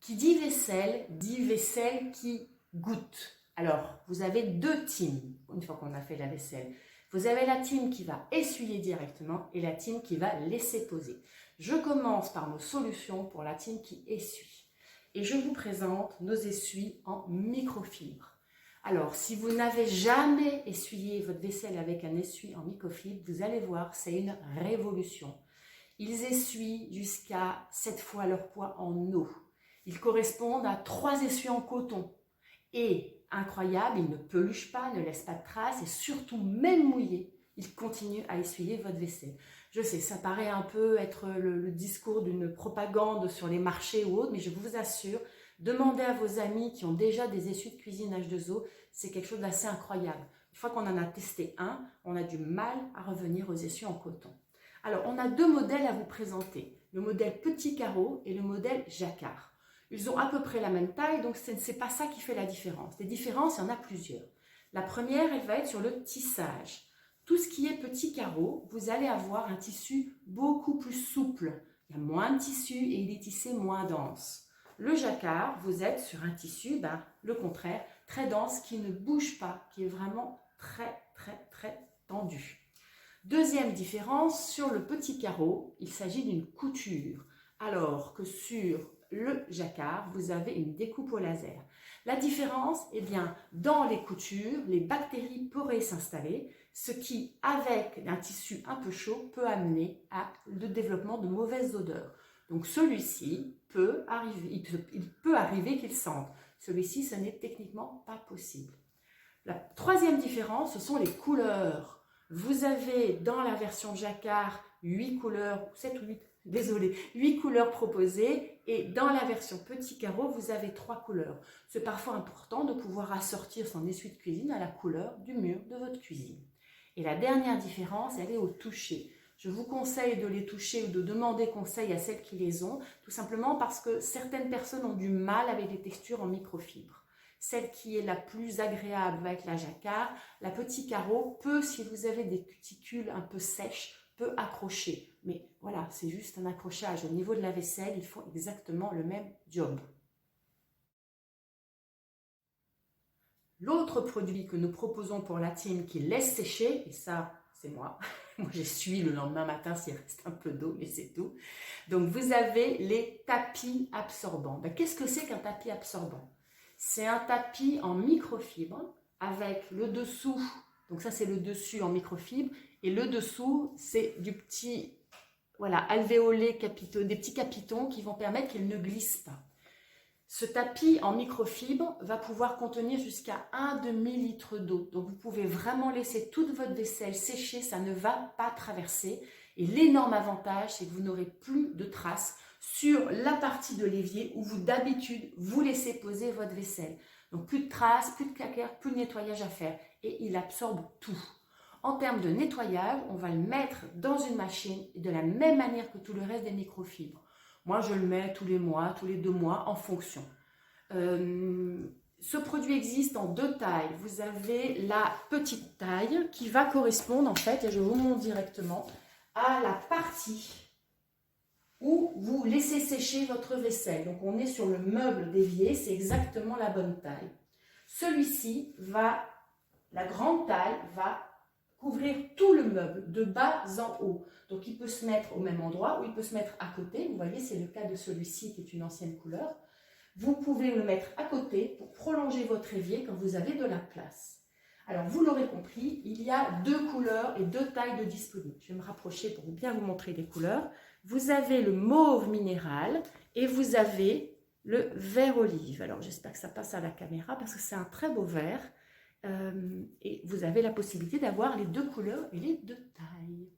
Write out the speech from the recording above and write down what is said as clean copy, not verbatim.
Qui dit vaisselle qui goûte. Alors, vous avez deux teams, une fois qu'on a fait la vaisselle. Vous avez la team qui va essuyer directement et la team qui va laisser poser. Je commence par nos solutions pour la team qui essuie. Et je vous présente nos essuies en microfibre. Alors, si vous n'avez jamais essuyé votre vaisselle avec un essuie en microfibre, vous allez voir, c'est une révolution. Ils essuient jusqu'à 7 fois leur poids en eau. Ils correspondent à 3 essuies en coton. Et, incroyable, ils ne peluchent pas, ne laissent pas de traces et surtout, même mouillés, ils continuent à essuyer votre vaisselle. Je sais, ça paraît un peu être le discours d'une propagande sur les marchés ou autre, mais je vous assure, demandez à vos amis qui ont déjà des essuies de cuisine H2O, c'est quelque chose d'assez incroyable. Une fois qu'on en a testé un, on a du mal à revenir aux essuies en coton. Alors, on a deux modèles à vous présenter, le modèle petit carreau et le modèle jacquard. Ils ont à peu près la même taille, donc ce n'est pas ça qui fait la différence. Les différences, il y en a plusieurs. La première, elle va être sur le tissage. Tout ce qui est petit carreau, vous allez avoir un tissu beaucoup plus souple. Il y a moins de tissu et il est tissé moins dense. Le jacquard, vous êtes sur un tissu, le contraire, très dense, qui ne bouge pas, qui est vraiment très tendu. Deuxième différence, sur le petit carreau, il s'agit d'une couture, alors que sur le jacquard, vous avez une découpe au laser. La différence, eh bien, dans les coutures, les bactéries pourraient s'installer, ce qui, avec un tissu un peu chaud, peut amener à le développement de mauvaises odeurs. Donc celui-ci peut arriver, il peut arriver qu'il sente. Celui-ci, ce n'est techniquement pas possible. La troisième différence, ce sont les couleurs. Vous avez dans la version jacquard 8 couleurs, 7 ou 8, désolé, 8 couleurs proposées et dans la version petit carreau, vous avez 3 couleurs. C'est parfois important de pouvoir assortir son essuie de cuisine à la couleur du mur de votre cuisine. Et la dernière différence, elle est au toucher. Je vous conseille de les toucher ou de demander conseil à celles qui les ont, tout simplement parce que certaines personnes ont du mal avec les textures en microfibre. Celle qui est la plus agréable va être la jacquard. La petit carreau peut, si vous avez des cuticules un peu sèches, peut accrocher. Mais voilà, c'est juste un accrochage. Au niveau de la vaisselle, ils font exactement le même job. L'autre produit que nous proposons pour la team qui laisse sécher, et ça, c'est moi. Moi, j'essuie le lendemain matin s'il reste un peu d'eau, mais c'est tout. Donc, vous avez les tapis absorbants. Qu'est-ce que c'est qu'un tapis absorbant? C'est un tapis en microfibre avec le dessous, donc ça c'est le dessus en microfibre, et le dessous c'est du petit, voilà, alvéolé capitaux, des petits capitons qui vont permettre qu'il ne glisse pas. Ce tapis en microfibre va pouvoir contenir jusqu'à un demi-litre d'eau. Donc vous pouvez vraiment laisser toute votre vaisselle sécher, ça ne va pas traverser. Et l'énorme avantage, c'est que vous n'aurez plus de traces sur la partie de l'évier où vous d'habitude vous laissez poser votre vaisselle. Donc plus de traces, plus de calcaire, plus de nettoyage à faire. Et il absorbe tout. En termes de nettoyage, on va le mettre dans une machine de la même manière que tout le reste des microfibres. Moi, je le mets tous les mois, tous les 2 mois, en fonction. Ce produit existe en 2 tailles. Vous avez la petite taille qui va correspondre, en fait, et je vous montre directement, à la partie où vous laissez sécher votre vaisselle. Donc, on est sur le meuble d'évier, c'est exactement la bonne taille. Celui-ci la grande taille va couvrir tout le meuble, de bas en haut. Donc, il peut se mettre au même endroit ou il peut se mettre à côté. Vous voyez, c'est le cas de celui-ci qui est une ancienne couleur. Vous pouvez le mettre à côté pour prolonger votre évier quand vous avez de la place. Alors, vous l'aurez compris, il y a 2 couleurs et 2 tailles de disponibles. Je vais me rapprocher pour bien vous montrer les couleurs. Vous avez le mauve minéral et vous avez le vert olive. Alors, j'espère que ça passe à la caméra parce que c'est un très beau vert. Et vous avez la possibilité d'avoir les 2 couleurs et les 2 tailles.